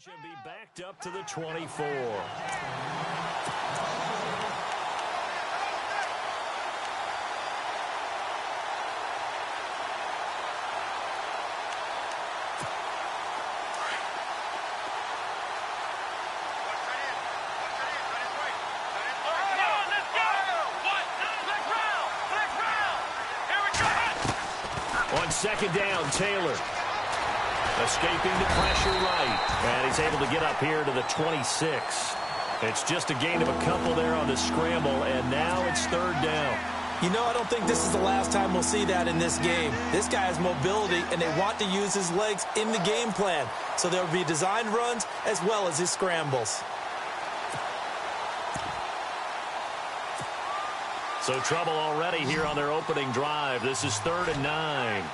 And be backed up to the 24. On second down, Taylor. Escaping the pressure right. And he's able to get up here to the 26. It's just a gain of a couple there on the scramble, and now it's third down. You know, I don't think this is the last time we'll see that in this game. This guy has mobility, and they want to use his legs in the game plan. So there will be designed runs as well as his scrambles. So trouble already here on their opening drive. This is 3rd and 9.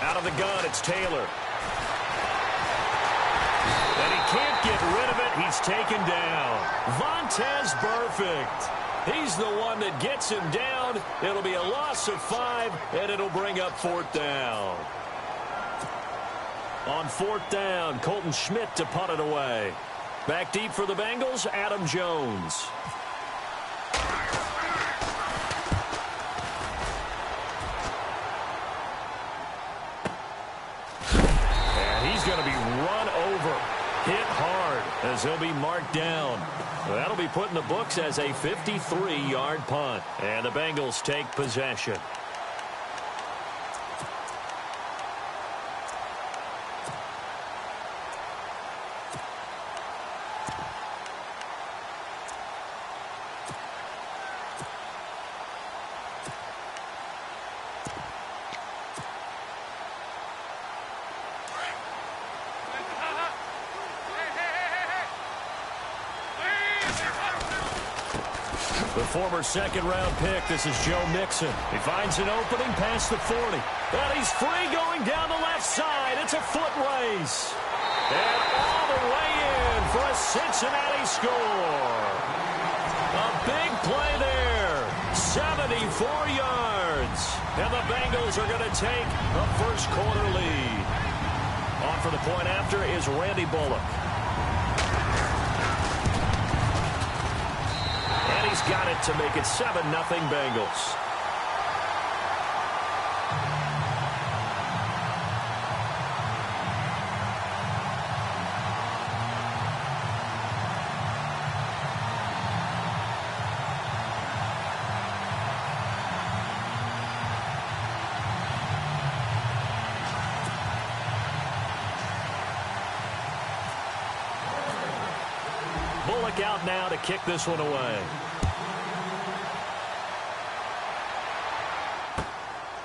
Out of the gun, it's Taylor. And he can't get rid of it. He's taken down. Vontaze Burfict. He's the one that gets him down. It'll be a loss of 5, and it'll bring up 4th down. On 4th down, Colton Schmidt to punt it away. Back deep for the Bengals, Adam Jones. And he's going to be run over, hit hard, as he'll be marked down. That'll be put in the books as a 53-yard punt. And the Bengals take possession. The former second-round pick, this is Joe Mixon. He finds an opening past the 40. And he's free going down the left side. It's a foot race. And all the way in for a Cincinnati score. A big play there. 74 yards. And the Bengals are going to take a first-quarter lead. On for the point after is Randy Bullock. He's got it to make it 7-0 Bengals. Bullock out now to kick this one away.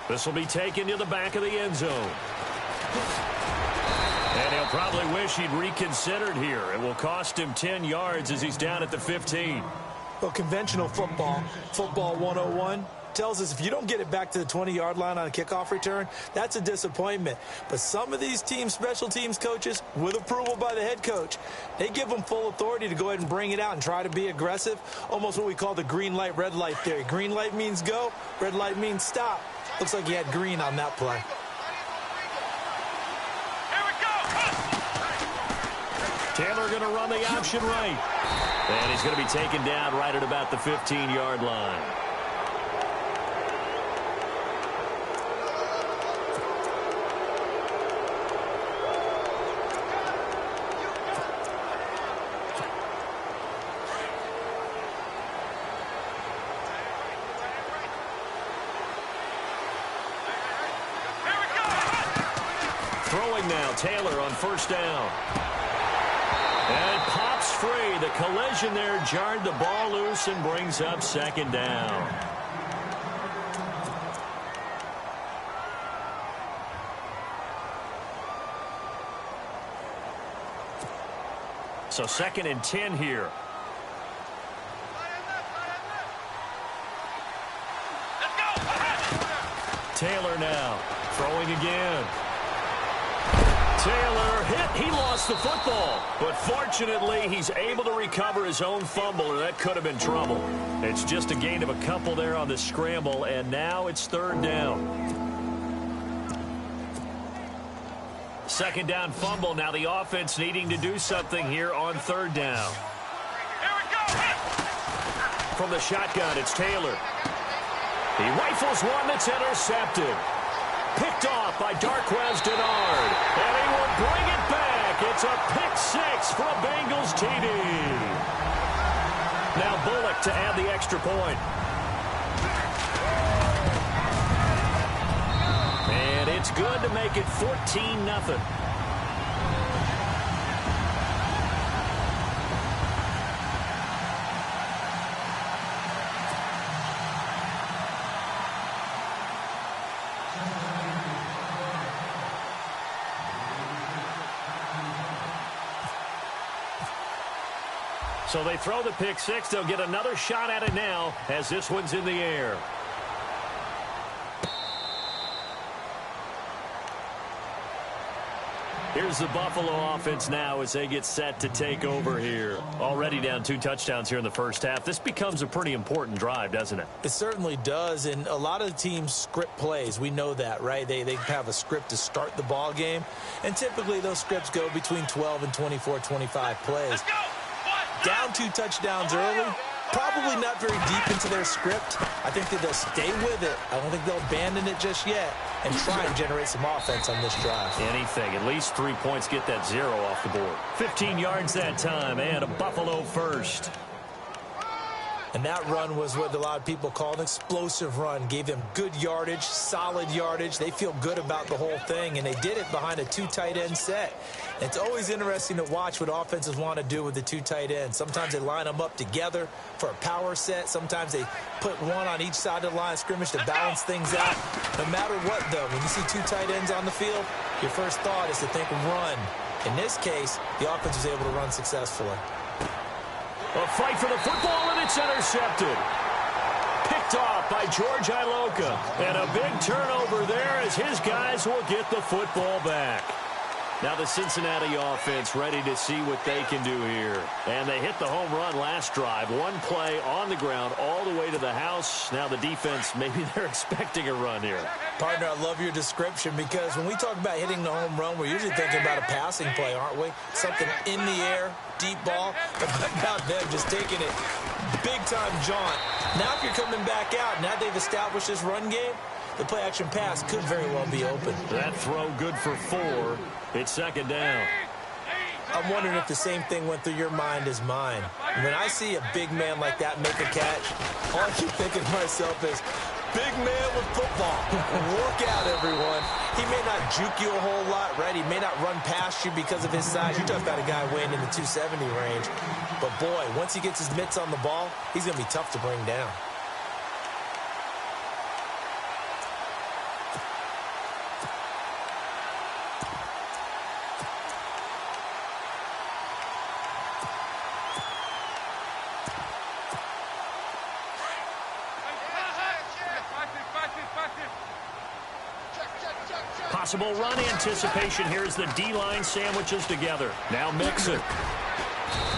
This will be taken to the back of the end zone. And he'll probably wish he'd reconsidered here. It will cost him 10 yards as he's down at the 15. Well, conventional football 101, tells us if you don't get it back to the 20-yard line on a kickoff return, that's a disappointment. But some of these team special teams coaches, with approval by the head coach, they give them full authority to go ahead and bring it out and try to be aggressive, almost what we call the green light, red light theory. Green light means go, red light means stop. Looks like he had green on that play. Taylor going to run the option right. And he's going to be taken down right at about the 15-yard line. Throwing now, Taylor on first down. And pops free. The collision there jarred the ball loose and brings up second down. So 2nd and 10 here. Taylor now throwing again. Taylor hit. He lost the football. But fortunately, he's able to recover his own fumble, or that could have been trouble. It's just a gain of a couple there on the scramble, and now it's 3rd down. second down fumble. Now the offense needing to do something here on third down. From the shotgun, it's Taylor. He rifles one that's intercepted. Picked off by Darquez Denard. And he will bring it back. It's a pick six for a Bengals TD. Now Bullock to add the extra point. And it's good to make it 14-0. So they throw the pick six. They'll get another shot at it now as this one's in the air. Here's the Buffalo offense now as they get set to take over here. Already down 2 touchdowns here in the first half. This becomes a pretty important drive, doesn't it? It certainly does, and a lot of the teams script plays. We know that, right? They have a script to start the ball game, and typically those scripts go between 12 and 24, 25 plays. Down 2 touchdowns early, probably not very deep into their script. I think that they'll stay with it. I don't think they'll abandon it just yet and try and generate some offense on this drive. Anything. At least 3 points, get that 0 off the board. 15 yards that time and a Buffalo first. And that run was what a lot of people call an explosive run. Gave them good yardage, solid yardage. They feel good about the whole thing, and they did it behind a 2 tight end set. It's always interesting to watch what offenses want to do with the 2 tight ends. Sometimes they line them up together for a power set. Sometimes they put one on each side of the line of scrimmage to balance things out. No matter what, though, when you see 2 tight ends on the field, your first thought is to think run. In this case, the offense was able to run successfully. A fight for the football, and it's intercepted. Picked off by George Iloka. And a big turnover there as his guys will get the football back. Now the Cincinnati offense ready to see what they can do here. And they hit the home run last drive. 1 play on the ground all the way to the house. Now the defense, maybe they're expecting a run here. Partner, I love your description because when we talk about hitting the home run, we're usually thinking about a passing play, aren't we? Something in the air, deep ball. But about them just taking it big-time jaunt. Now if you're coming back out, now they've established this run game, the play-action pass could very well be open. That throw good for 4. It's second down. I'm wondering if the same thing went through your mind as mine. When I see a big man like that make a catch, all I keep thinking to myself is, big man with football. Look out, everyone. He may not juke you a whole lot, right? He may not run past you because of his size. You're talking about a guy weighing in the 270 range. But, boy, once he gets his mitts on the ball, he's going to be tough to bring down. Possible run anticipation. Here's the D-line sandwiches together. Now Mixon.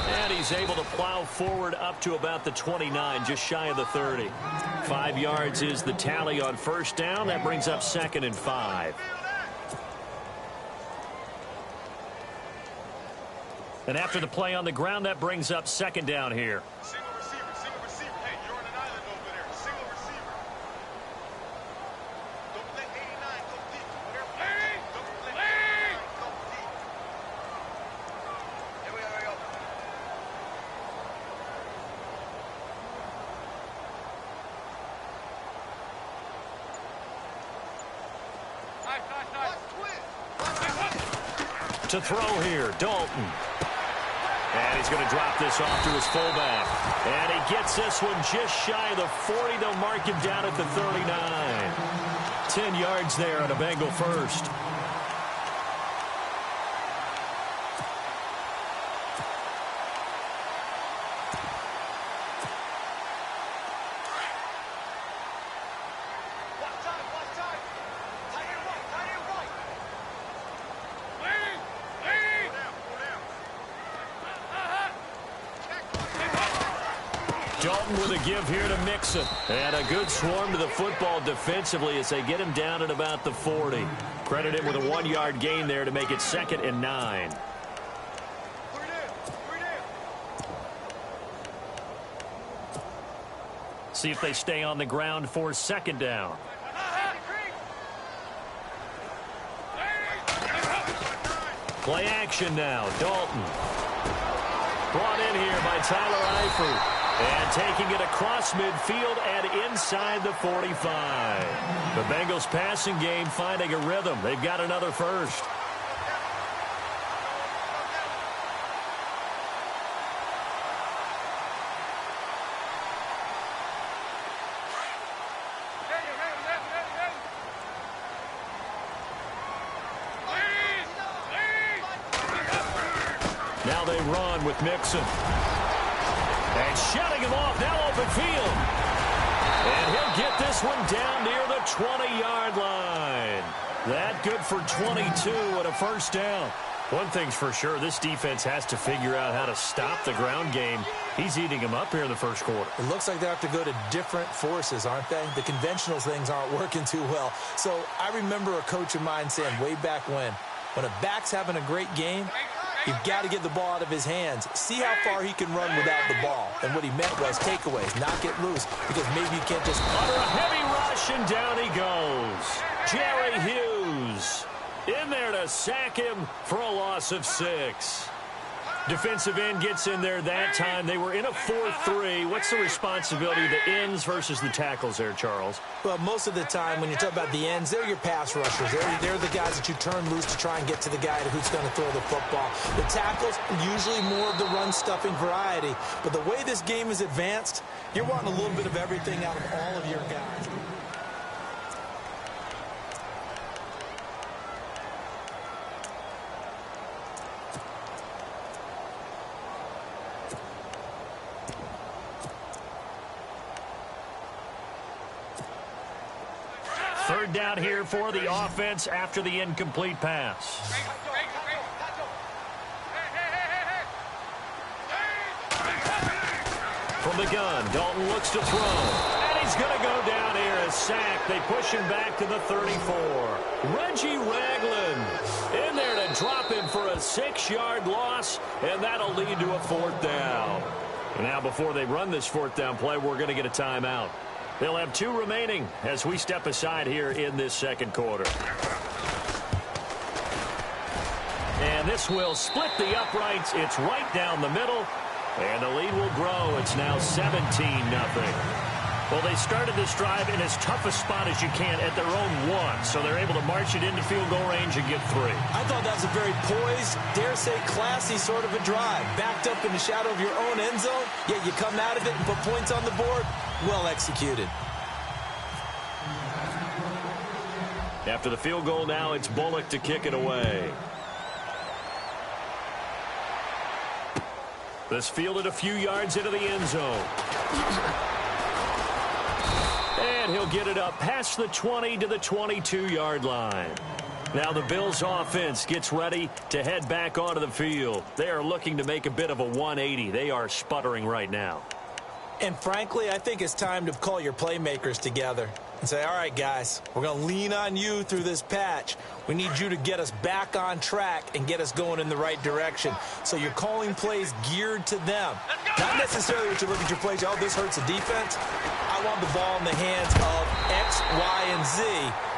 And he's able to plow forward up to about the 29, just shy of the 30. 5 yards is the tally on first down. That brings up 2nd and 5. And after the play on the ground, that brings up 2nd down here. To throw here, Dalton. And he's going to drop this off to his fullback. And he gets this one just shy of the 40. They'll mark him down at the 39. 10 yards there on a Bengal first. Dalton Dalton with a give here to Mixon. And a good swarm to the football defensively as they get him down at about the 40. Credit him with a 1-yard gain there to make it 2nd and 9. See if they stay on the ground for 2nd down. Play action now. Dalton. Brought in here by Tyler Eifert. And taking it across midfield and inside the 45. The Bengals passing game finding a rhythm. They've got another first. Now they run with Mixon. And shutting him off, now open field. And he'll get this one down near the 20-yard line. That good for 22 and a first down. One thing's for sure, this defense has to figure out how to stop the ground game. He's eating him up here in the first quarter. It looks like they have to go to different forces, aren't they? The conventional things aren't working too well. So I remember a coach of mine saying way back when a back's having a great game, you've got to get the ball out of his hands. See how far he can run without the ball. And what he meant was takeaways, not get loose, because maybe you can't just... Under a heavy rush, and down he goes. Jerry Hughes in there to sack him for a loss of 6. Defensive end gets in there that time. They were in a 4-3. What's the responsibility of the ends versus the tackles there, Charles? Well, most of the time when you talk about the ends, they're your pass rushers. They're the guys that you turn loose to try and get to the guy who's going to throw the football. The tackles, usually more of the run-stuffing variety. But the way this game is advanced, you're wanting a little bit of everything out of all of your guys. Third down here for the offense after the incomplete pass. From the gun, Dalton looks to throw. And he's going to go down here as sacked. They push him back to the 34. Reggie Ragland in there to drop him for a 6-yard loss, and that'll lead to a 4th down. And now before they run this 4th down play, we're going to get a timeout. They'll have 2 remaining as we step aside here in this second quarter. And this will split the uprights. It's right down the middle. And the lead will grow. It's now 17-0. Well, they started this drive in as tough a spot as you can at their own 1. So they're able to march it into field goal range and get 3. I thought that was a very poised, dare say classy sort of a drive. Backed up in the shadow of your own end zone, yet you come out of it and put points on the board. Well executed. After the field goal now, it's Bullock to kick it away. This fielded a few yards into the end zone. And he'll get it up past the 20 to the 22-yard line. Now the Bills offense gets ready to head back onto the field. They are looking to make a bit of a 180. They are sputtering right now. And frankly, I think it's time to call your playmakers together and say, all right, guys, we're going to lean on you through this patch. We need you to get us back on track and get us going in the right direction. So you're calling plays geared to them. Not necessarily what you look at your plays, oh, this hurts the defense. I want the ball in the hands of X, Y, and Z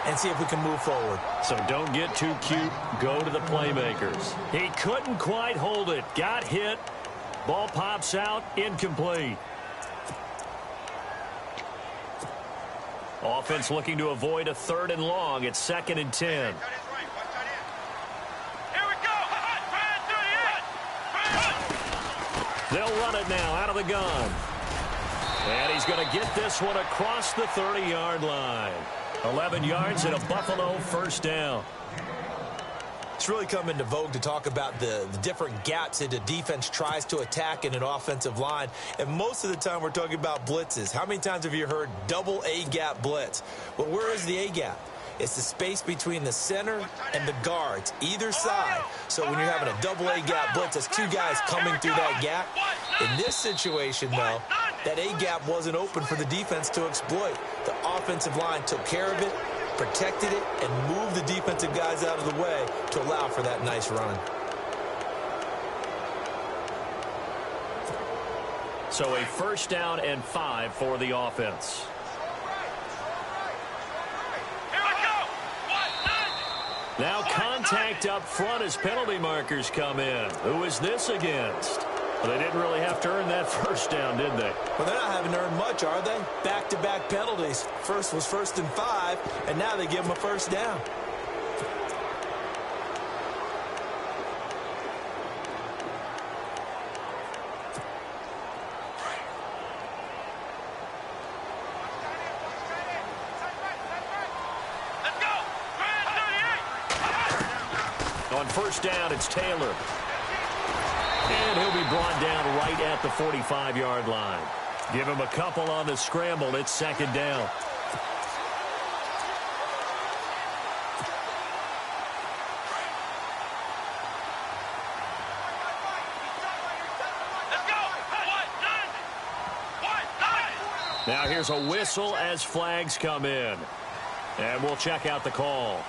and see if we can move forward. So don't get too cute. Go to the playmakers. He couldn't quite hold it. Got hit. Ball pops out. Incomplete. Offense looking to avoid a 3rd and long. It's 2nd and 10. They'll run it now out of the gun. And he's going to get this one across the 30-yard line. 11 yards and a Buffalo first down. It's really come into vogue to talk about the different gaps that the defense tries to attack in an offensive line. And most of the time we're talking about blitzes. How many times have you heard double A-gap blitz? Well, where is the A-gap? It's the space between the center and the guards, either side. So when you're having a double A-gap blitz, that's 2 guys coming through that gap. In this situation, though, That A-gap wasn't open for the defense to exploit. The offensive line took care of it, protected it, and moved the defensive guys out of the way to allow for that nice run. So a 1st down and 5 for the offense. Now contact up front as penalty markers come in. Who is this against? Well, they didn't really have to earn that 1st down, did they? Well, they're not having to earn much, are they? Back-to-back penalties. First was 1st and 5, and now they give them a 1st down. On 1st down, it's Taylor. And he'll be brought down right at the 45-yard line. Give him a couple on the scramble. It's 2nd down. Now here's a whistle as flags come in. And we'll check out the call.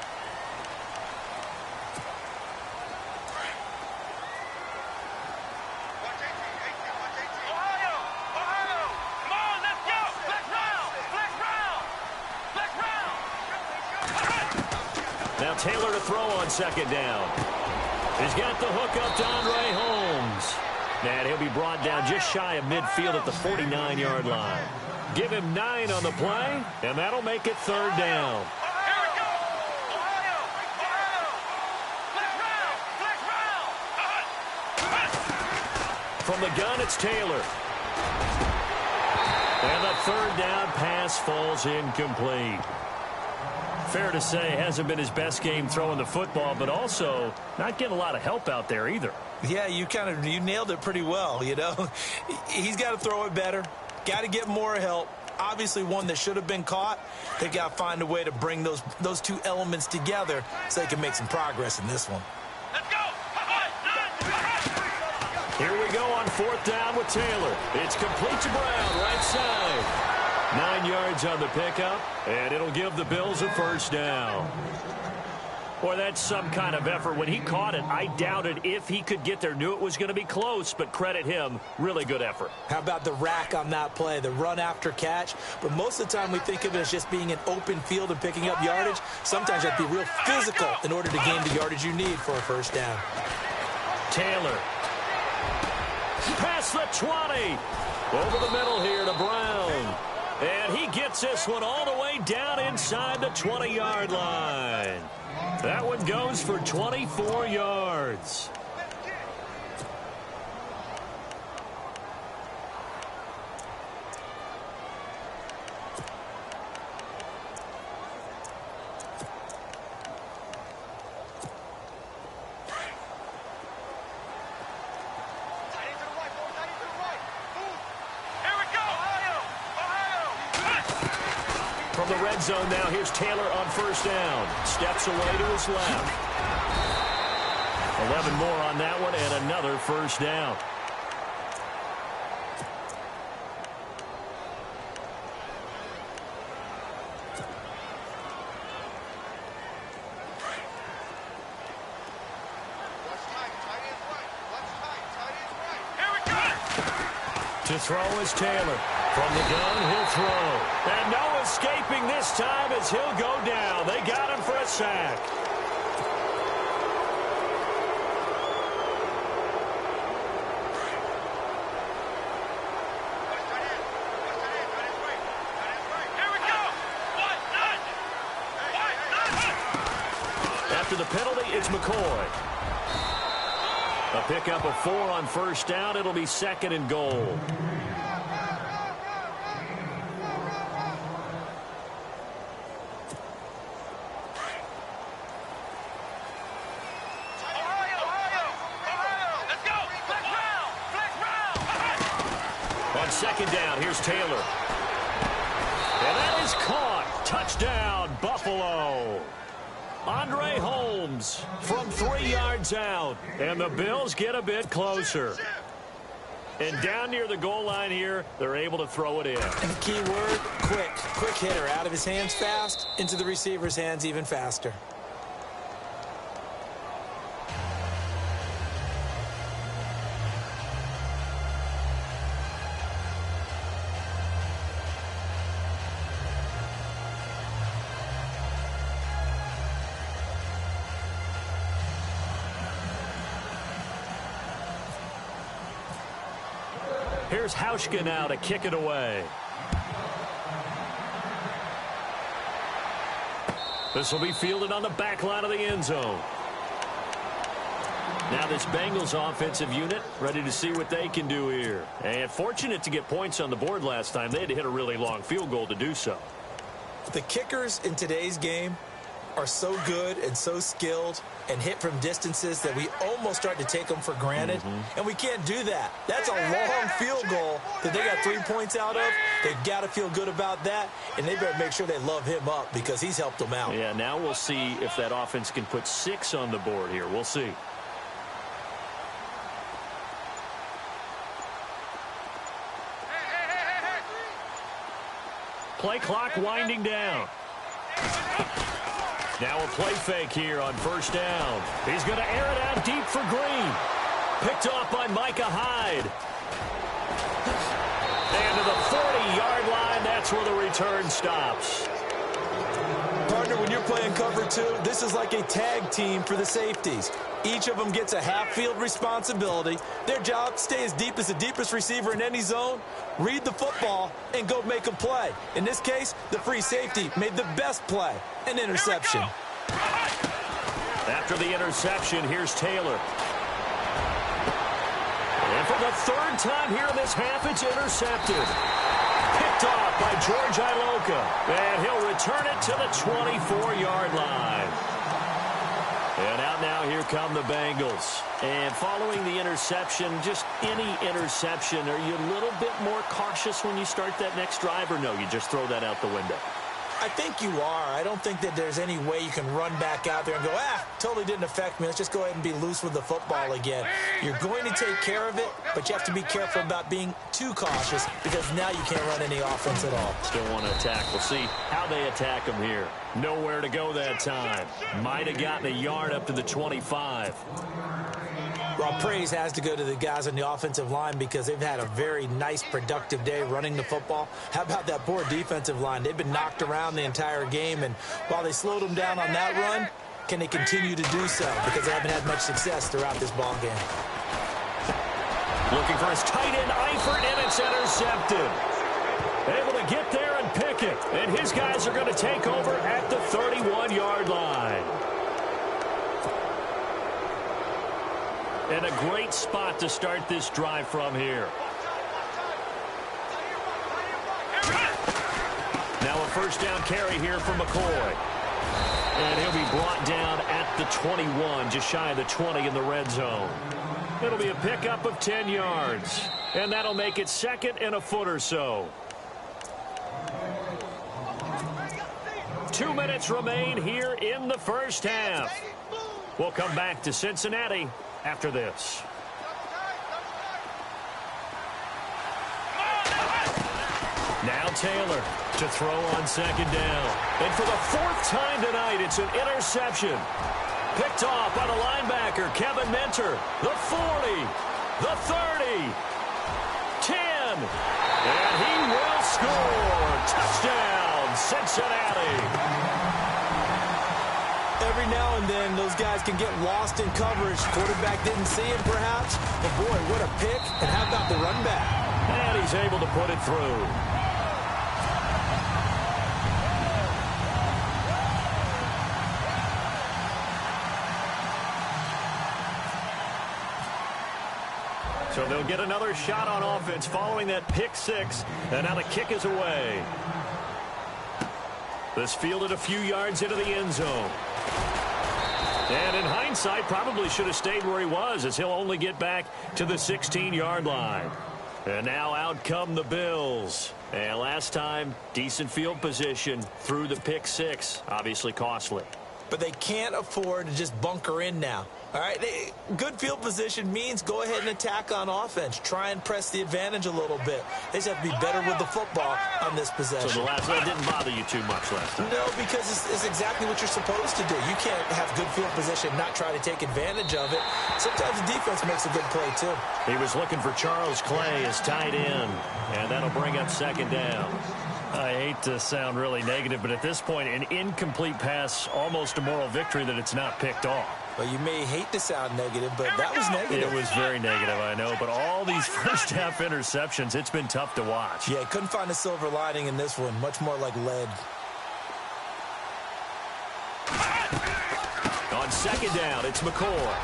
Now Taylor to throw on 2nd down. He's got the hook up to Andre Holmes. And he'll be brought down just shy of midfield at the 49-yard line. Give him 9 on the play, and that'll make it 3rd down. From the gun, it's Taylor. And the 3rd down pass falls incomplete. Fair to say, hasn't been his best game throwing the football, but also not getting a lot of help out there either. Yeah, you nailed it pretty well, you know. He's got to throw it better. Got to get more help. Obviously one that should have been caught. They got to find a way to bring those two elements together so they can make some progress in this one. Let's go! Here we go on 4th down with Taylor. It's complete to Brown, right side. 9 yards on the pickup, and it'll give the Bills a 1st down. Boy, that's some kind of effort. When he caught it, I doubted if he could get there. Knew it was going to be close, but credit him. Really good effort. How about the rack on that play, the run after catch? But most of the time we think of it as just being an open field and picking up yardage. Sometimes you have to be real physical in order to gain the yardage you need for a 1st down. Taylor. Past the 20. Over the middle here to Brown. And he gets this one all the way down inside the 20-yard line. That one goes for 24 yards. From the red zone now, here's Taylor on 1st down. Steps away to his left. 11 more on that one and another 1st down. To throw is Taylor. From the gun, he'll throw. And no escaping this time as he'll go down. They got him for a sack. After the penalty, it's McCoy. A pickup of 4 on 1st down. It'll be 2nd and goal. On 2nd down, here's Taylor. And that is caught. Touchdown, Buffalo. Andre Holmes from 3 yards out. And the Bills get a bit closer. And down near the goal line here, they're able to throw it in. And the key word, quick. Quick hitter. Out of his hands fast, into the receiver's hands even faster. Here's Hauschka now to kick it away. This will be fielded on the back line of the end zone. Now this Bengals offensive unit ready to see what they can do here. And fortunate to get points on the board last time. They had to hit a really long field goal to do so. The kickers in today's game are so good and so skilled and hit from distances that we almost start to take them for granted. And we can't do that. That's a long field goal that they got 3 points out of. They've got to feel good about that, and they better make sure they love him up because he's helped them out. Yeah, now we'll see if that offense can put 6 on the board here. We'll see. Play clock winding down. Now a play fake here on first down. He's going to air it out deep for Green. Picked off by Micah Hyde. And to the 40-yard line, that's where the return stops. Partner, when you're playing cover 2, this is like a tag team for the safeties. Each of them gets a half-field responsibility. Their job, stay as deep as the deepest receiver in any zone, read the football, and go make a play. In this case, the free safety made the best play, an interception. After the interception, here's Taylor. And for the third time here in this half, it's intercepted. Picked off by George Iloka. And he'll return it to the 24-yard line. And out now, here come the Bengals. And following the interception, just any interception, are you a little bit more cautious when you start that next drive, or no, you just throw that out the window? I think you are. I don't think that there's any way you can run back out there and go, totally didn't affect me. Let's just go ahead and be loose with the football again. You're going to take care of it, but you have to be careful about being too cautious because now you can't run any offense at all. Still want to attack. We'll see how they attack them here. Nowhere to go that time. Might have gotten a yard up to the 25. Well, praise has to go to the guys on the offensive line because they've had a very nice, productive day running the football. How about that poor defensive line? They've been knocked around the entire game, and while they slowed them down on that run, can they continue to do so? Because they haven't had much success throughout this ball game. Looking for his tight end, Eifert, and it's intercepted. Able to get there and pick it. And his guys are going to take over at the 31-yard line. And a great spot to start this drive from here. Now a first down carry here for McCoy. And he'll be brought down at the 21, just shy of the 20 in the red zone. It'll be a pickup of 10 yards. And that'll make it second and a foot or so. 2 minutes remain here in the first half. We'll come back to Cincinnati after this. Now Taylor to throw on second down. And for the 4th time tonight, it's an interception. Picked off by the linebacker, Kevin Minter. The 40, the 30, 10. And he will score. Touchdown, Cincinnati. Every now and then, those guys can get lost in coverage. Quarterback didn't see him, perhaps. But, boy, what a pick. And how about the run back? And he's able to put it through. So they'll get another shot on offense following that pick 6. And now the kick is away. This fielded a few yards into the end zone. And in hindsight, probably should have stayed where he was, as he'll only get back to the 16-yard line. And now out come the Bills. And last time, decent field position through the pick 6. Obviously costly. but they can't afford to just bunker in now. All right, good field position means go ahead and attack on offense. Try and press the advantage a little bit. They just have to be better with the football on this possession. So the last one didn't bother you too much last time? No, because it's exactly what you're supposed to do. You can't have good field position, not try to take advantage of it. Sometimes the defense makes a good play, too. He was looking for Charles Clay as tight end, and that'll bring up second down. I hate to sound really negative, but at this point, an incomplete pass, almost a moral victory that it's not picked off. Well, you may hate to sound negative, but that was negative. It was very negative, I know. But all these first-half interceptions, it's been tough to watch. Yeah, couldn't find a silver lining in this one. Much more like lead. On second down, it's McCoy.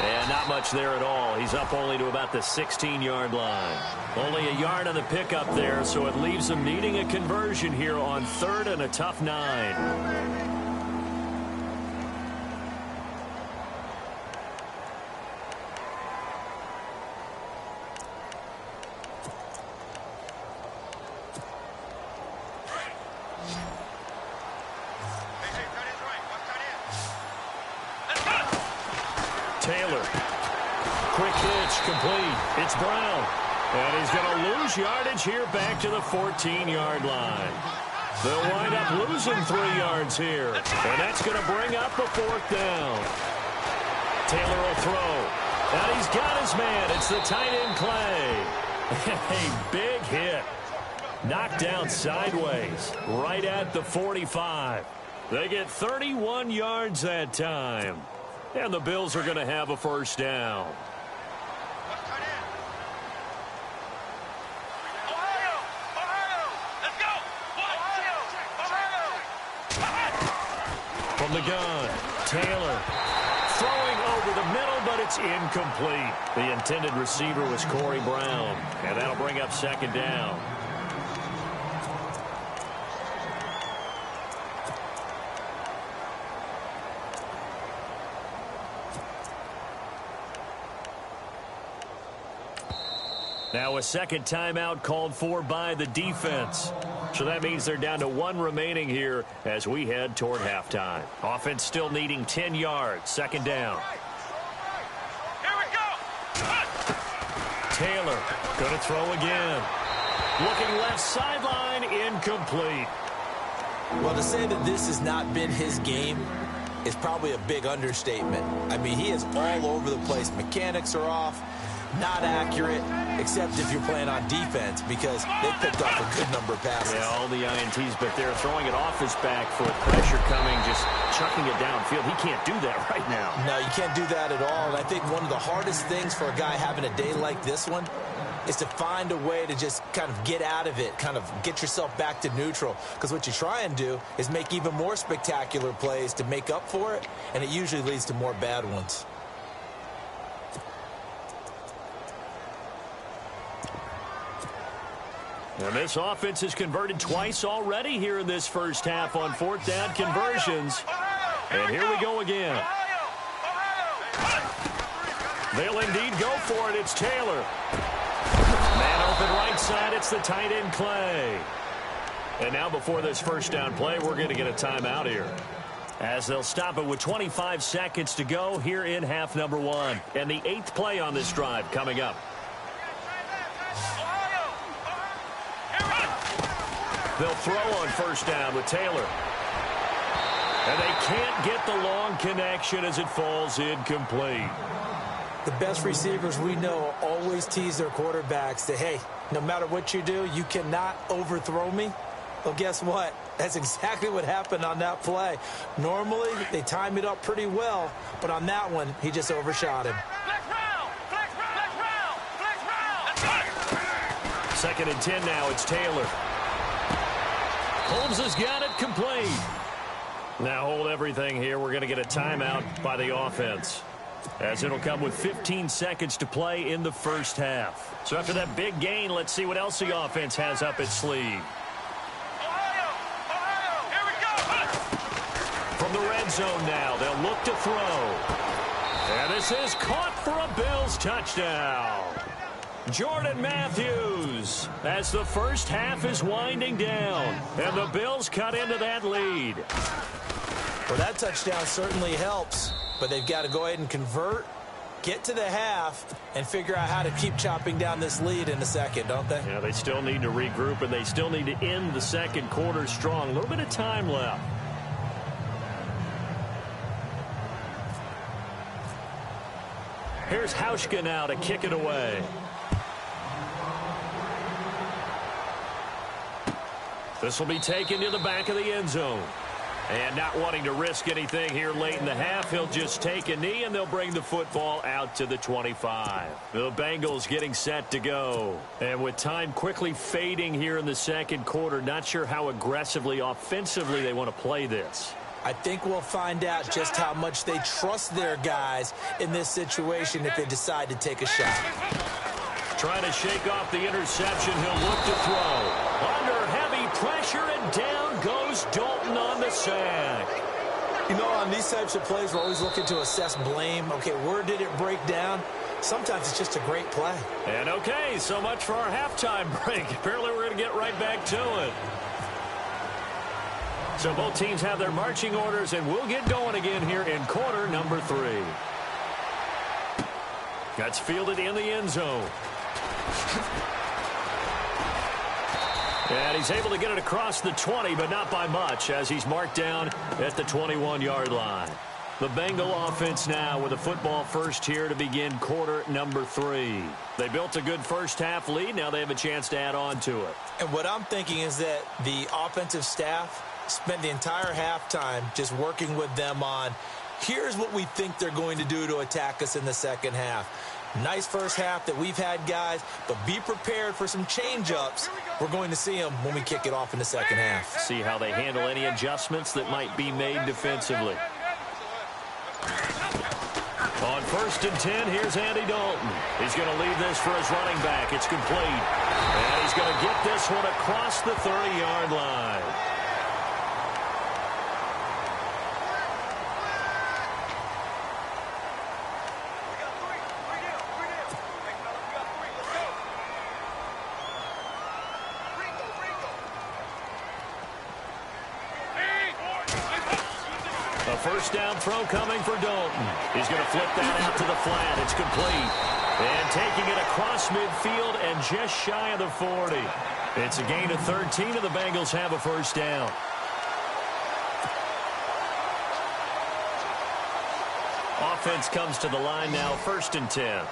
And not much there at all. He's up only to about the 16-yard line. Only a yard on the pickup there, so it leaves him needing a conversion here on 3rd and a tough 9. Taylor. Quick hitch, complete. It's Brown. And he's going to lose yardage here back to the 14-yard line. They'll wind up losing 3 yards here. And that's going to bring up a 4th down. Taylor will throw. And he's got his man. It's the tight end Clay. A big hit. Knocked down sideways. Right at the 45. They get 31 yards that time. And the Bills are going to have a 1st down. From the gun, Taylor throwing over the middle, but it's incomplete. The intended receiver was Corey Brown, and that'll bring up 2nd down. Now a second timeout called for by the defense. So that means they're down to 1 remaining here as we head toward halftime. Offense still needing 10 yards. 2nd down. Here we go. Taylor going to throw again. Looking left sideline, incomplete. Well, to say that this has not been his game is probably a big understatement. I mean, he is all over the place. Mechanics are off. Not accurate, except if you're playing on defense, because they picked off a good number of passes. Yeah, all the INTs, but they're throwing it off his back for pressure coming, just chucking it downfield. He can't do that right now. No, you can't do that at all. And I think one of the hardest things for a guy having a day like this one is to find a way to just kind of get out of it, kind of get yourself back to neutral. Because what you try and do is make even more spectacular plays to make up for it, and it usually leads to more bad ones. And this offense has converted twice already here in this first half on 4th down conversions. And here we go again. They'll indeed go for it. It's Taylor. Man open right side. It's the tight end Clay. And now before this first down play, we're going to get a timeout here, as they'll stop it with 25 seconds to go here in half number 1. And the 8th play on this drive coming up. They'll throw on 1st down with Taylor. And they can't get the long connection as it falls incomplete. The best receivers we know always tease their quarterbacks that, hey, no matter what you do, you cannot overthrow me. Well, guess what? That's exactly what happened on that play. Normally, they time it up pretty well, but on that one, he just overshot him. Second and 10 now. It's Taylor. Holmes has got it complete. Now hold everything here. We're going to get a timeout by the offense, as it'll come with 15 seconds to play in the first half. So after that big gain, let's see what else the offense has up its sleeve. Here we go. From the red zone now, they'll look to throw. And this is caught for a Bills touchdown. Jordan Matthews, as the first half is winding down, and the Bills cut into that lead. Well, that touchdown certainly helps, but they've got to go ahead and convert, get to the half, and figure out how to keep chopping down this lead in the second, don't they? Yeah, they still need to regroup, and they still need to end the second quarter strong. A little bit of time left. Here's Hauschka now to kick it away. This will be taken to the back of the end zone. And not wanting to risk anything here late in the half, he'll just take a knee, and they'll bring the football out to the 25. The Bengals getting set to go. And with time quickly fading here in the second quarter, not sure how aggressively, offensively they want to play this. I think we'll find out just how much they trust their guys in this situation if they decide to take a shot. Trying to shake off the interception. He'll look to throw. Under heavy pressure, and down goes Dalton on the sack. You know, on these types of plays, we're always looking to assess blame. Okay, where did it break down? Sometimes it's just a great play. And okay, so much for our halftime break. Apparently we're going to get right back to it. So both teams have their marching orders, and we'll get going again here in quarter number 3. That's fielded in the end zone. And he's able to get it across the 20, but not by much, as he's marked down at the 21-yard line. The Bengal offense now with a football first here to begin quarter number 3. They built a good first-half lead. Now they have a chance to add on to it. And what I'm thinking is that the offensive staff spent the entire halftime just working with them on, here's what we think they're going to do to attack us in the second half. Nice first half that we've had, guys, but be prepared for some change-ups. We're going to see them when we kick it off in the second half. See how they handle any adjustments that might be made defensively. On 1st and 10, here's Andy Dalton. He's going to leave this for his running back. It's complete. And he's going to get this one across the 30-yard line. A first down throw coming for Dalton. He's going to flip that out to the flat. It's complete. And taking it across midfield and just shy of the 40. It's a gain of 13, and the Bengals have a first down. Offense comes to the line now, 1st and 10.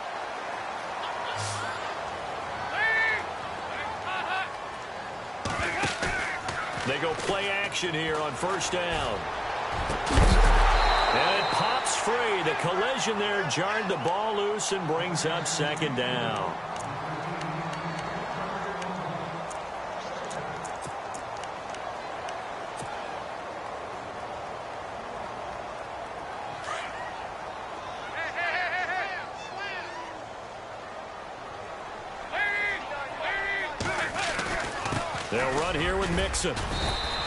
They go play action here on 1st down. And it pops free. The collision there jarred the ball loose and brings up 2nd down. They'll run here with Mixon.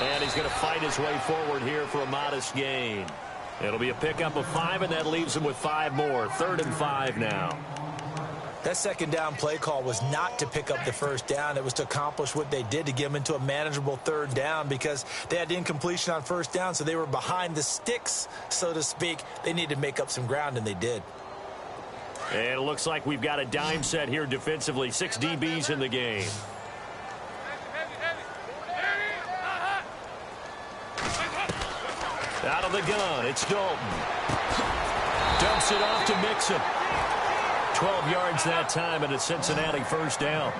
And he's going to fight his way forward here for a modest gain. It'll be a pickup of 5, and that leaves him with 5 more. 3rd and 5 now. That 2nd down play call was not to pick up the first down. It was to accomplish what they did, to get them into a manageable 3rd down, because they had incompletion on 1st down, so they were behind the sticks, so to speak. They needed to make up some ground, and they did. And it looks like we've got a dime set here defensively. 6 DBs in the game. Out of the gun, it's Dalton. Dumps it off to Mixon. 12 yards that time, and a Cincinnati first down.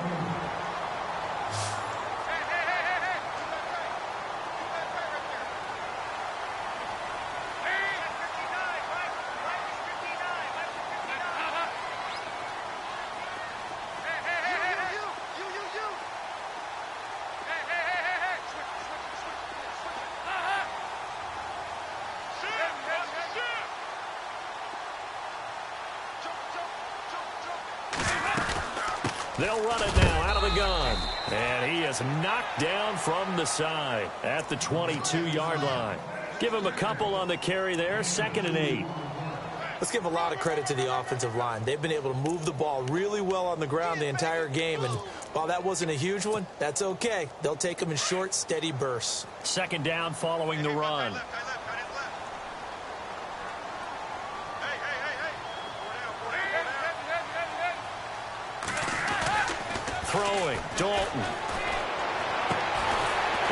They'll run it now out of the gun. And he is knocked down from the side at the 22-yard line. Give him a couple on the carry there. 2nd and 8. Let's give a lot of credit to the offensive line. They've been able to move the ball really well on the ground the entire game. And while that wasn't a huge one, that's okay. They'll take them in short, steady bursts. 2nd down following the run. throwing. Dalton.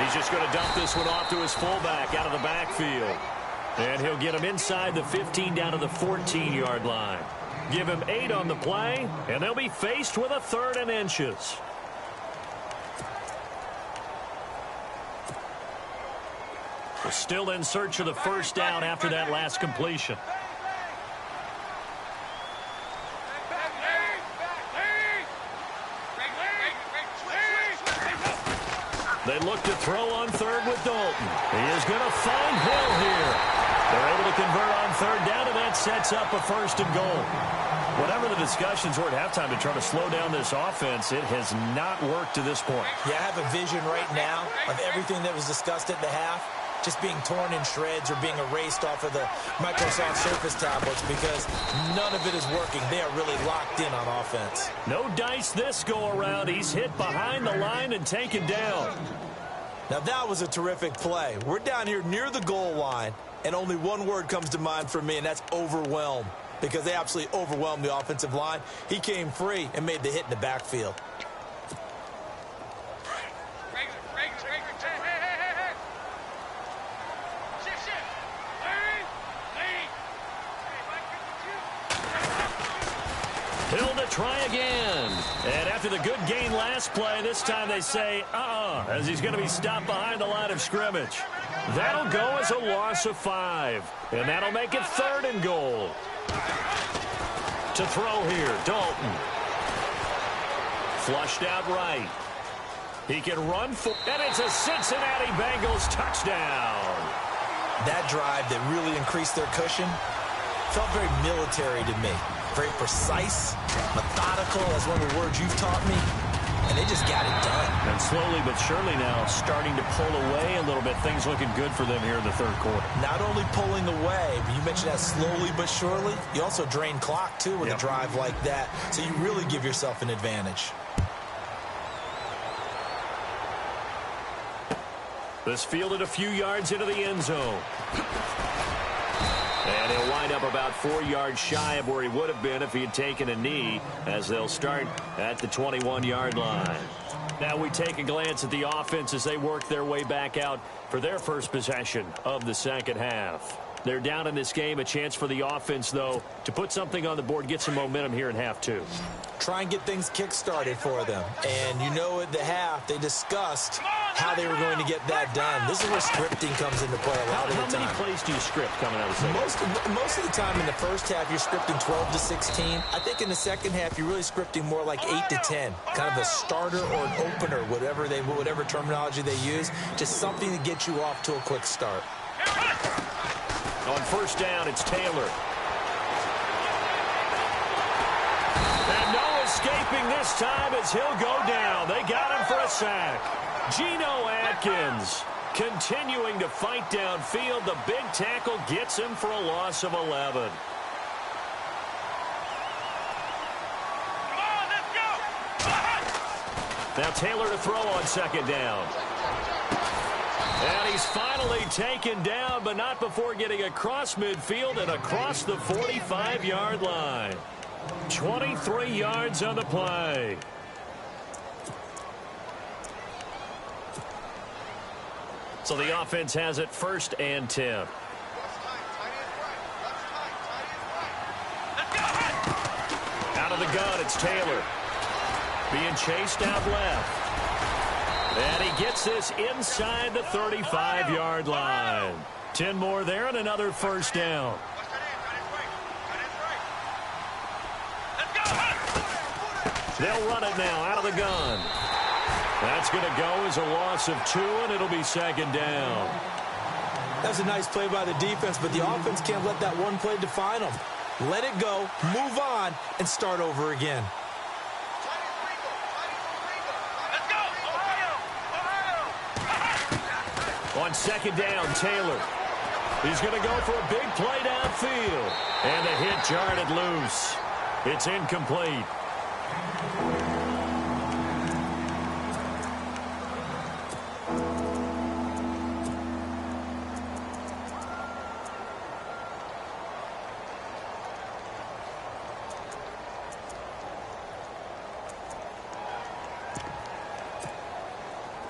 He's just going to dump this one off to his fullback out of the backfield. And he'll get him inside the 15 down to the 14-yard line. Give him 8 on the play, and they'll be faced with a 3rd and inches. We're still in search of the first down after that last completion. They look to throw on 3rd with Dalton. He is going to find Hill here. They're able to convert on 3rd down, and that sets up a 1st and goal. Whatever the discussions were at halftime to try to slow down this offense, it has not worked to this point. Yeah, I have a vision right now of everything that was discussed at the half just being torn in shreds or being erased off of the Microsoft Surface tablets because none of it is working. They are really locked in on offense. No dice this go around. He's hit behind the line and taken down. Now that was a terrific play. We're down here near the goal line, and only one word comes to mind for me, and that's overwhelmed, because they absolutely overwhelmed the offensive line. He came free and made the hit in the backfield. Hill to try again. And after the good gain last play, this time they say, as he's going to be stopped behind the line of scrimmage. That'll go as a loss of 5. And that'll make it 3rd and goal. To throw here, Dalton. Flushed out right. He can run for, and it's a Cincinnati Bengals touchdown. That drive that really increased their cushion felt very military to me. Very precise, methodical, that's one of the words you've taught me, and they just got it done. And slowly but surely now starting to pull away a little bit. Things looking good for them here in the 3rd quarter. Not only pulling away, but you mentioned that slowly but surely, you also drain clock too with a drive like that, so you really give yourself an advantage. This fielded a few yards into the end zone. And he'll wind up about 4 yards shy of where he would have been if he had taken a knee, as they'll start at the 21-yard line. Now we take a glance at the offense as they work their way back out for their first possession of the 2nd half. They're down in this game. A chance for the offense, though, to put something on the board, get some momentum here in half 2. Try and get things kick-started for them. And you know at the half, they discussed how they were going to get that done. This is where scripting comes into play a lot of the time. How many plays do you script coming out of the second? Most of the time in the first half, you're scripting 12 to 16. I think in the second half, you're really scripting more like 8 to 10. Kind of a starter or an opener, whatever terminology they use. Just something to get you off to a quick start. On 1st down, it's Taylor. And no escaping this time as he'll go down. They got him for a sack. Geno Atkins continuing to fight downfield. The big tackle gets him for a loss of 11. Come on, let's go. Now Taylor to throw on 2nd down. And he's finally taken down, but not before getting across midfield and across the 45-yard line. 23 yards on the play. So the offense has it 1st and 10. Out of the gun, it's Taylor. Being chased out left. And he gets this inside the 35-yard line. 10 more there and another 1st down. They'll run it now out of the gun. That's going to go as a loss of 2, and it'll be 2nd down. That was a nice play by the defense, but the offense can't let that one play define them. Let it go, move on, and start over again. On 2nd down, Taylor. He's going to go for a big play downfield. And the hit jarred it loose. It's incomplete.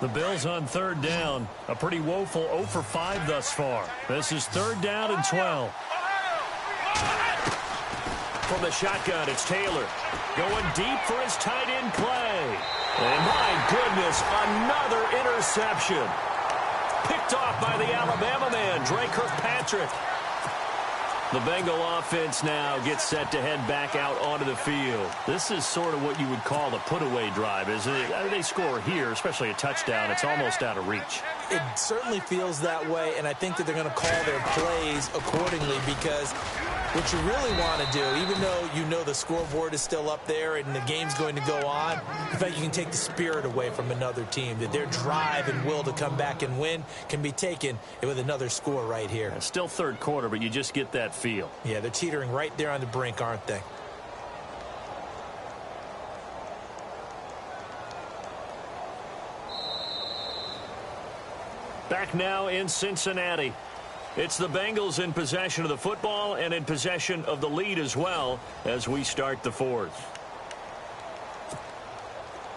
The Bills on third down. A pretty woeful 0 for 5 thus far. This is third down and 12. From the shotgun, it's Taylor. Going deep for his tight end play. And my goodness, another interception. Picked off by the Alabama man, Dre Kirkpatrick. The Bengal offense now gets set to head back out onto the field. This is sort of what you would call the put-away drive, isn't it? They score here, especially a touchdown. It's almost out of reach. It certainly feels that way, and I think that they're going to call their plays accordingly because what you really want to do, even though you know the scoreboard is still up there and the game's going to go on, in fact, you can take the spirit away from another team, that their drive and will to come back and win can be taken with another score right here. It's still third quarter, but you just get that feel. Yeah, they're teetering right there on the brink, aren't they? Back now in Cincinnati. It's the Bengals in possession of the football and in possession of the lead as well as we start the fourth.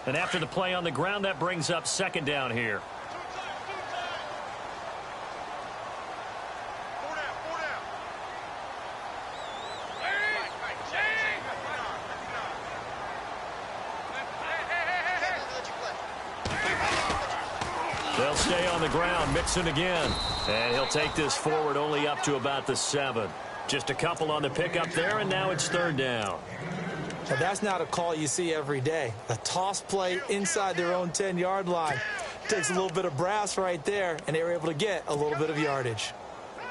And after the play on the ground, that brings up second down here. They'll stay on the ground, Mixon again. And he'll take this forward only up to about the 7. Just a couple on the pickup there, and now it's third down. Now, that's not a call you see every day. A toss play inside their own 10-yard line. Takes a little bit of brass right there, and they were able to get a little bit of yardage.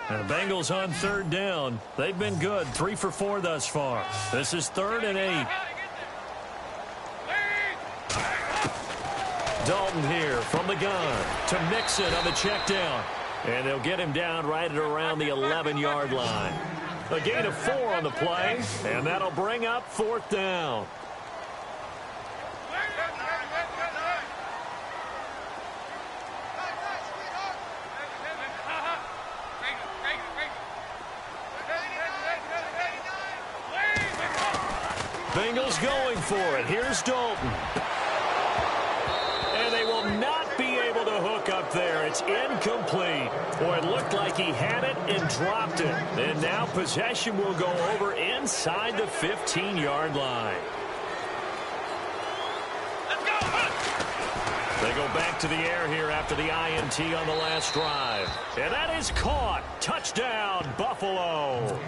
And the Bengals on third down. They've been good, 3 for 4 thus far. This is 3rd and 8. Dalton here from the gun to Mixon on the check down. And they'll get him down right at around the 11-yard line. A gain of 4 on the play, and that'll bring up 4th down. Bengals going for it. Here's Dalton. And they will not be able to hook up there. It's incomplete. Boy, it looked like he had it and dropped it. And now possession will go over inside the 15-yard line. They go back to the air here after the INT on the last drive. And that is caught. Touchdown, Buffalo.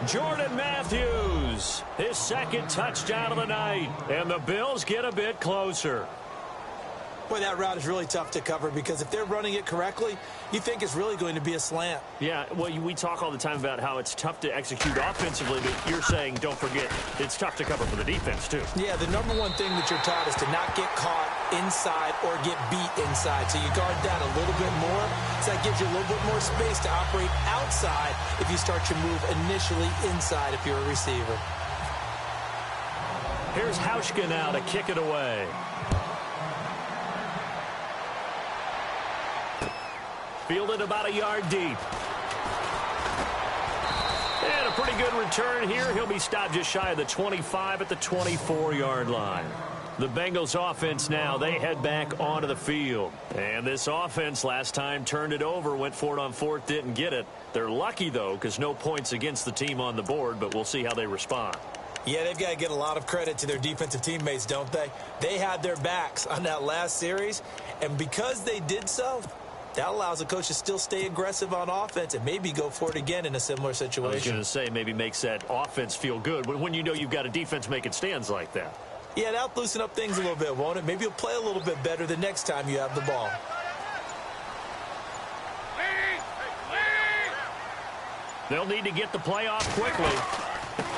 Jordan Matthews, his 2nd touchdown of the night. And the Bills get a bit closer. Boy, that route is really tough to cover because if they're running it correctly, you think it's really going to be a slant. Yeah, well, we talk all the time about how it's tough to execute offensively, but you're saying, don't forget, it's tough to cover for the defense, too. Yeah, the number one thing that you're taught is to not get caught inside or get beat inside. So you guard that a little bit more. So that gives you a little bit more space to operate outside if you start your move initially inside if you're a receiver. Here's Hauschka now to kick it away. Fielded about a yard deep. And a pretty good return here. He'll be stopped just shy of the 25 at the 24-yard line. The Bengals offense now, they head back onto the field. And this offense last time turned it over, went for it on 4th, didn't get it. They're lucky, though, because no points against the team on the board, but we'll see how they respond. Yeah, they've got to get a lot of credit to their defensive teammates, don't they? They had their backs on that last series, and because they did so, that allows the coach to still stay aggressive on offense and maybe go for it again in a similar situation. I was going to say maybe makes that offense feel good when you know you've got a defense making stands like that. Yeah, that'll loosen up things a little bit, won't it? Maybe you'll play a little bit better the next time you have the ball. They'll need to get the play off quickly.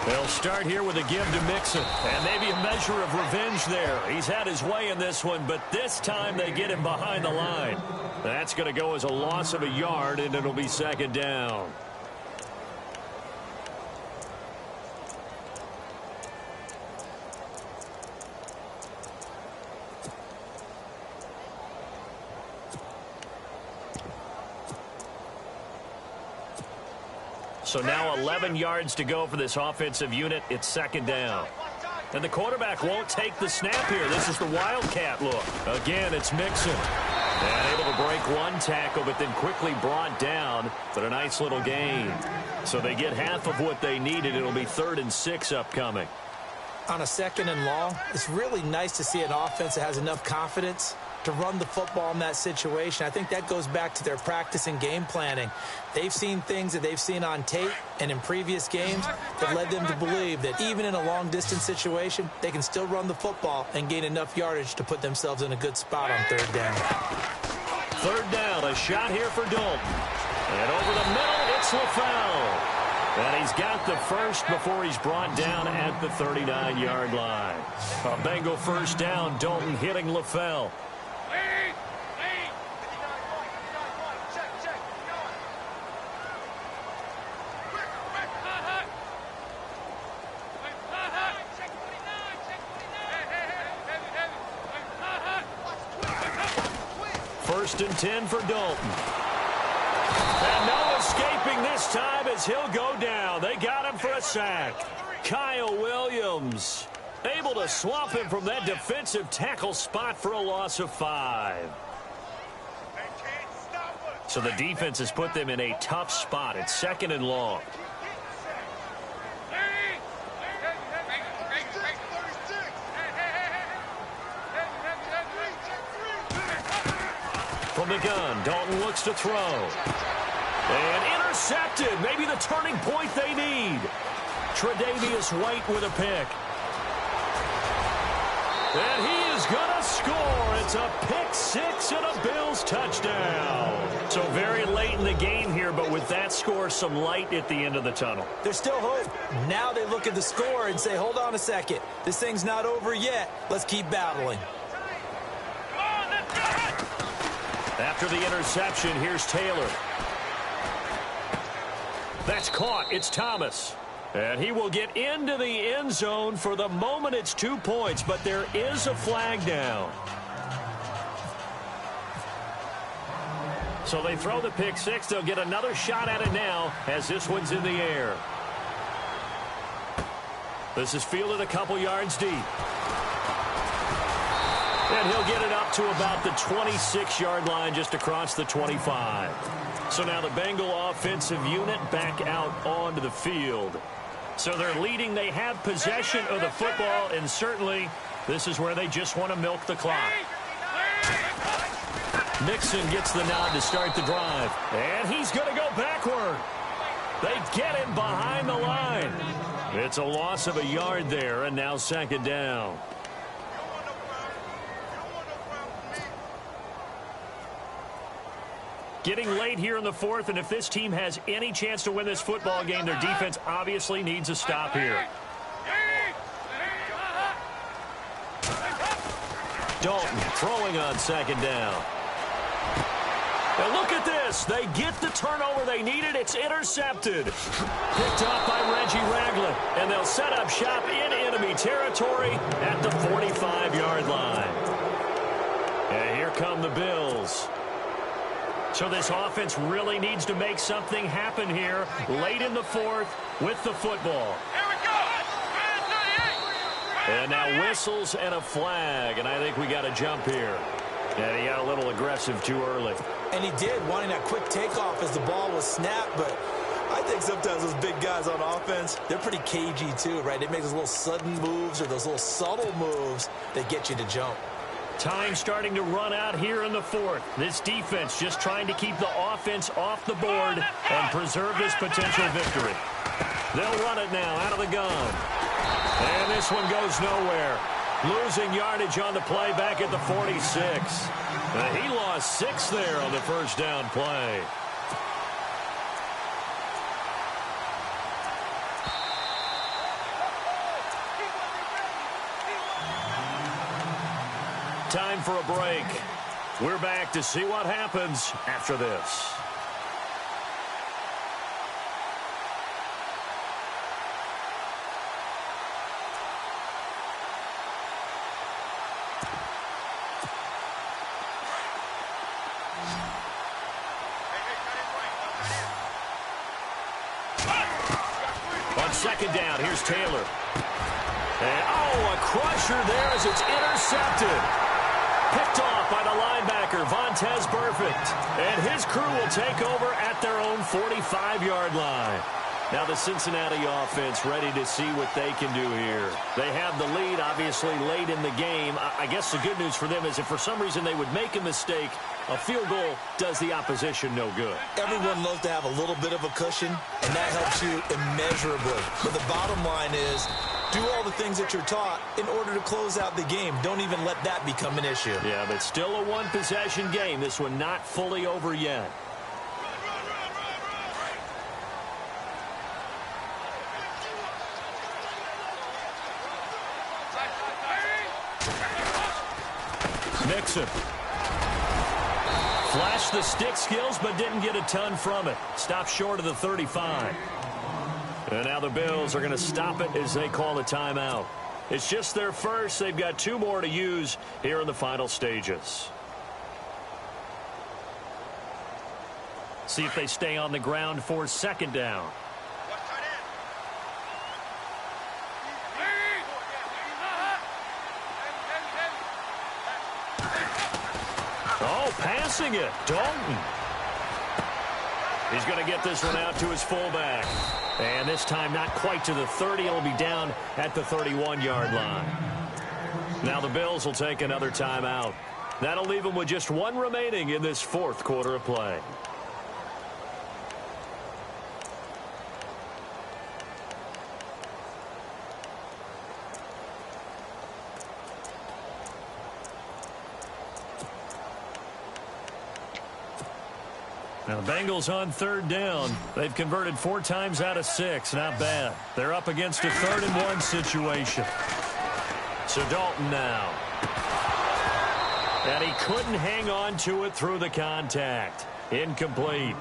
They'll start here with a give to Mixon. And maybe a measure of revenge there. He's had his way in this one, but this time they get him behind the line. That's going to go as a loss of a yard, and it'll be 2nd down. So now 11 yards to go for this offensive unit. It's 2nd down. And the quarterback won't take the snap here. This is the Wildcat look. Again, it's Mixon. And able to break one tackle, but then quickly brought down. But a nice little gain. So they get half of what they needed. It'll be 3rd and 6 upcoming. On a 2nd and long, it's really nice to see an offense that has enough confidence to run the football in that situation. I think that goes back to their practice and game planning. They've seen things that they've seen on tape and in previous games that led them to believe that even in a long-distance situation, they can still run the football and gain enough yardage to put themselves in a good spot on 3rd down. 3rd down, a shot here for Dalton. And over the middle, it's LaFell. And he's got the first before he's brought down at the 39-yard line. A Bengal 1st down, Dalton hitting LaFell. First and 10 for Dalton. And no escaping this time as he'll go down. They got him for a sack. Kyle Williams able to swamp him from that defensive tackle spot for a loss of 5. So the defense has put them in a tough spot. It's 2nd and long. From the gun, Dalton looks to throw. And intercepted. Maybe the turning point they need. Tre'Davious White with a pick. And he is going to score. It's a pick 6 and a Bills touchdown. So very late in the game here, but with that score, some light at the end of the tunnel. There's still hope. Now they look at the score and say, hold on a second. This thing's not over yet. Let's keep battling. After the interception, here's Taylor. That's caught. It's Thomas. And he will get into the end zone. For the moment, it's 2 points, but there is a flag down. So they throw the pick 6. They'll get another shot at it now as this one's in the air. This is fielded a couple yards deep. And he'll get it up to about the 26-yard line, just across the 25. So now the Bengal offensive unit back out onto the field. So they're leading. They have possession of the football, and certainly this is where they just want to milk the clock. Mixon gets the nod to start the drive. And he's going to go backward. They get him behind the line. It's a loss of a yard there, and now 2nd down. Getting late here in the 4th, and if this team has any chance to win this football game, their defense obviously needs a stop here. Dalton throwing on 2nd down. And look at this. They get the turnover they needed. It's intercepted. Picked up by Reggie Ragland. And they'll set up shop in enemy territory at the 45-yard line. And here come the Bills. So this offense really needs to make something happen here late in the 4th with the football. Here we go. And now whistles and a flag, and I think we got a jump here. And he got a little aggressive too early. And he did, wanting that quick takeoff as the ball was snapped, but I think sometimes those big guys on offense, they're pretty cagey too, right? They make those little sudden moves or those little subtle moves that get you to jump. Time starting to run out here in the 4th. This defense just trying to keep the offense off the board and preserve this potential victory. They'll run it now out of the gun. And this one goes nowhere. Losing yardage on the play back at the 46. He lost 6 there on the 1st down play. Time for a break. We're back to see what happens after this. On 2nd down, here's Taylor. And, oh, a crusher there as it's intercepted. Picked off by the linebacker, Vontaze Burfict. And his crew will take over at their own 45-yard line. Now the Cincinnati offense ready to see what they can do here. They have the lead, obviously, late in the game. I guess the good news for them is if for some reason they would make a mistake, a field goal does the opposition no good. Everyone loves to have a little bit of a cushion, and that helps you immeasurably. But the bottom line is, do all the things that you're taught in order to close out the game. Don't even let that become an issue. Yeah, but still a one-possession game. This one not fully over yet. Mixon. Flashed the stick skills, but didn't get a ton from it. Stopped short of the 35. And now the Bills are going to stop it as they call a timeout. It's just their first. They've got 2 more to use here in the final stages. See if they stay on the ground for second down. Oh, passing it. Dalton. He's going to get this one out to his fullback. And this time not quite to the 30. It'll be down at the 31-yard line. Now the Bills will take another timeout. That'll leave them with just 1 remaining in this 4th quarter of play. Now the Bengals on 3rd down. They've converted 4 times out of 6. Not bad. They're up against a 3rd and 1 situation. So Dalton now. And he couldn't hang on to it through the contact. Incomplete.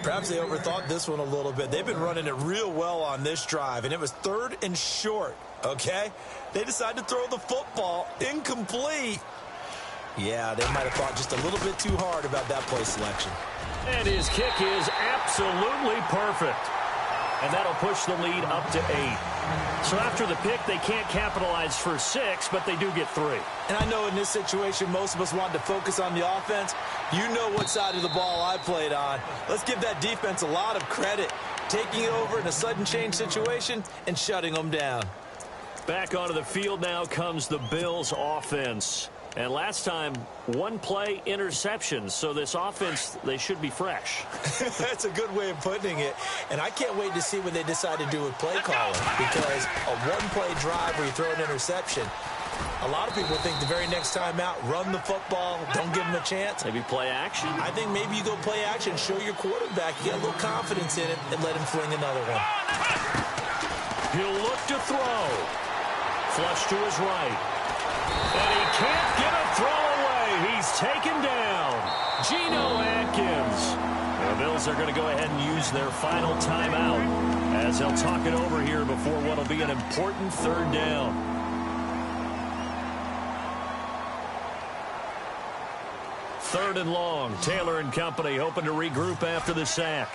Perhaps they overthought this one a little bit. They've been running it real well on this drive, and it was 3rd and short, okay? They decided to throw the football. Incomplete. Yeah, they might have thought just a little bit too hard about that play selection. And his kick is absolutely perfect. And that'll push the lead up to 8. So after the pick, they can't capitalize for 6, but they do get 3. And I know in this situation, most of us want to focus on the offense. You know what side of the ball I played on. Let's give that defense a lot of credit. Taking it over in a sudden change situation and shutting them down. Back onto the field now comes the Bills offense. And last time, 1 play interception. So this offense, they should be fresh. That's a good way of putting it. And I can't wait to see what they decide to do with play calling. Because a 1-play drive where you throw an interception, a lot of people think the very next time out, run the football, don't give them a chance. Maybe play action? I think maybe you go play action, show your quarterback, you get a little confidence in it, and let him fling another one. He'll look to throw. Flush to his right. And he can't get a throw away. He's taken down. Geno Atkins. The Bills are going to go ahead and use their final timeout as they'll talk it over here before what will be an important 3rd down. Third and long. Taylor and company hoping to regroup after the sack.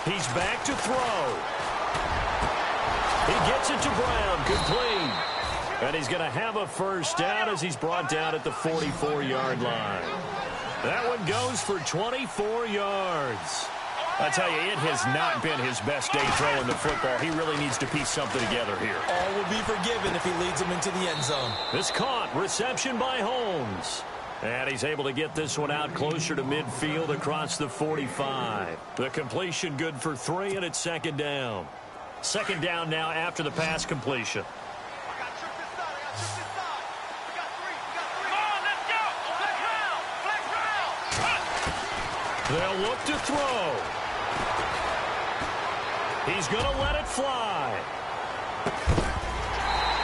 He's back to throw. He gets it to Brown, complete. And he's going to have a first down as he's brought down at the 44-yard line. That one goes for 24 yards. I tell you, it has not been his best day throwing the football. He really needs to piece something together here. All will be forgiven if he leads them into the end zone. This caught, reception by Holmes. And he's able to get this one out closer to midfield across the 45. The completion good for 3, and it's 2nd down. 2nd down now after the pass completion. They'll look to throw. He's going to let it fly.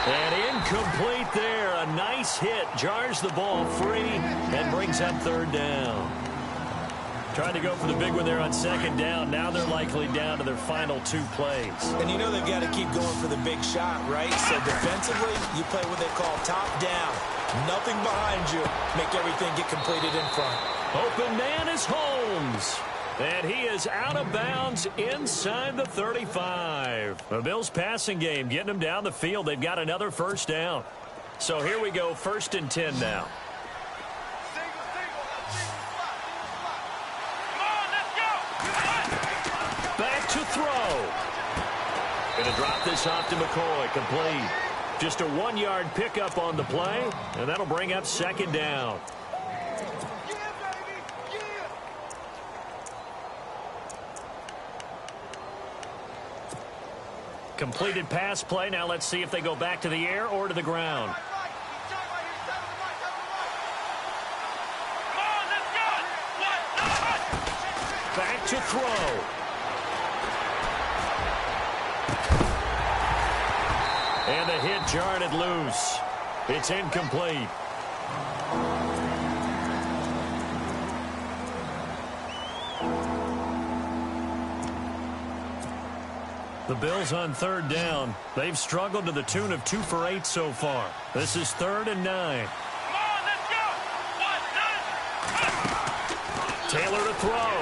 And incomplete there. A nice hit. Jars the ball free and brings up 3rd down. Trying to go for the big one there on 2nd down. Now they're likely down to their final 2 plays. And you know they've got to keep going for the big shot, right? So defensively, you play what they call top down. Nothing behind you. Make everything get completed in front. Open man is Holmes. And he is out of bounds inside the 35. The Bills passing game getting them down the field. They've got another first down. So here we go, 1st and 10 now. Back to throw. Going to drop this off to McCoy. Complete. Just a 1-yard pickup on the play, and that'll bring up 2nd down. Completed pass play. Now let's see if they go back to the air or to the ground. Back to throw. And the hit jarred it loose. It's incomplete. The Bills on 3rd down. They've struggled to the tune of 2 for 8 so far. This is 3rd and 9. Come on, let's go. 1, 2, Taylor to throw.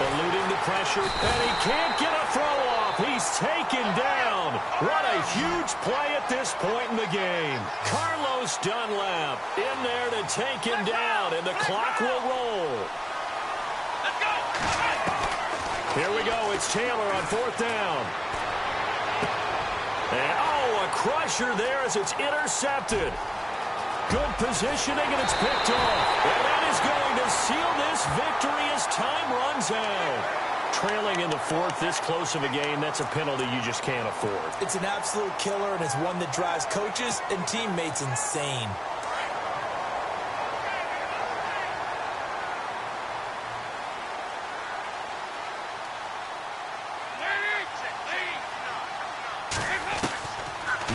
Eluding the pressure, and he can't get a throw off. He's taken down. What a huge play at this point in the game. Carlos Dunlap in there to take him down, and the clock will roll. let's go. Here we go. It's Taylor on 4th down. And, oh, a crusher there as it's intercepted. Good positioning, and it's picked off. And that is going to seal this victory as time runs out. Trailing in the 4th, this close of a game, that's a penalty you just can't afford. It's an absolute killer, and it's one that drives coaches and teammates insane.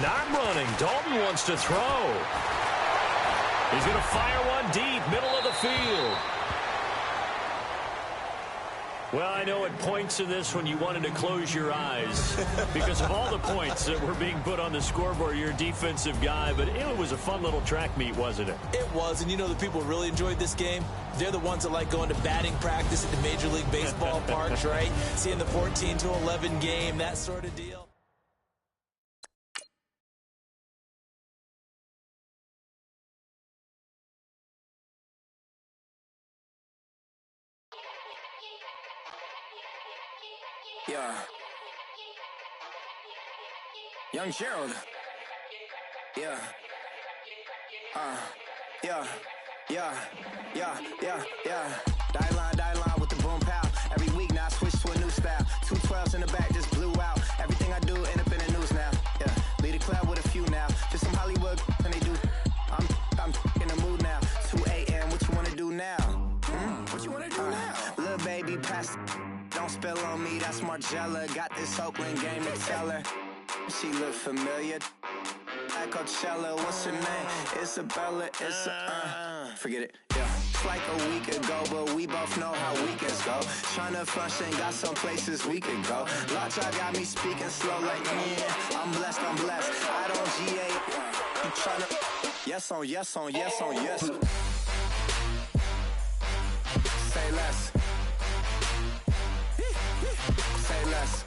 Not running. Dalton wants to throw. He's going to fire one deep, middle of the field. Well, I know it points to this when you wanted to close your eyes because of all the points that were being put on the scoreboard. You're a defensive guy, but it was a fun little track meet, wasn't it? It was, and you know the people who really enjoyed this game? They're the ones that like going to batting practice at the Major League Baseball parks, right? Seeing the 14-11 game, that sort of deal. Yeah. Young Gerald. Yeah. Yeah. Die line with the boom pow. Every week now I switch to a new style. 212s in the back just blew out. Everything I do end up in the news now. Yeah. Lead a club with a few now. Just some Hollywood and they do. I'm in the mood now. 2 a.m. What you wanna do now? What you wanna do now? Little baby pass. Don't spill on me, that's Margella. Got this Oakland game to tell her. She look familiar. Like Coachella, what's her name? Isabella, forget it, yeah. It's like a week ago, but we both know how weekends go. Tryna function, got some places we could go. Lot y'all got me speaking slow like, yeah, I'm blessed. I don't GA, you tryna, yes on yes. Say less. Say less.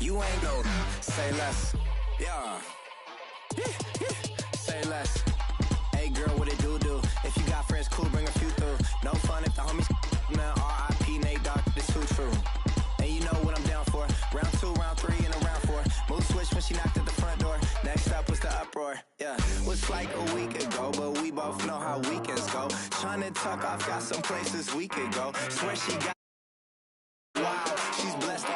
You ain't go. Say less. Yeah. Say less. Hey girl, what it do? If you got friends, cool, bring a few through. No fun if the homies man. R.I.P. Nate Dogg, this too true. And you know what I'm down for. Round 2, round 3, and a round 4. Mood switch when she knocked at the front door. Next up was the uproar. Yeah, was like a week ago, but we both know how weekends go. Tryna tuck off, got some places we could go. Swear she got. Wow, she's blessed.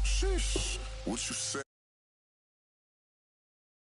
Sheesh, what you say?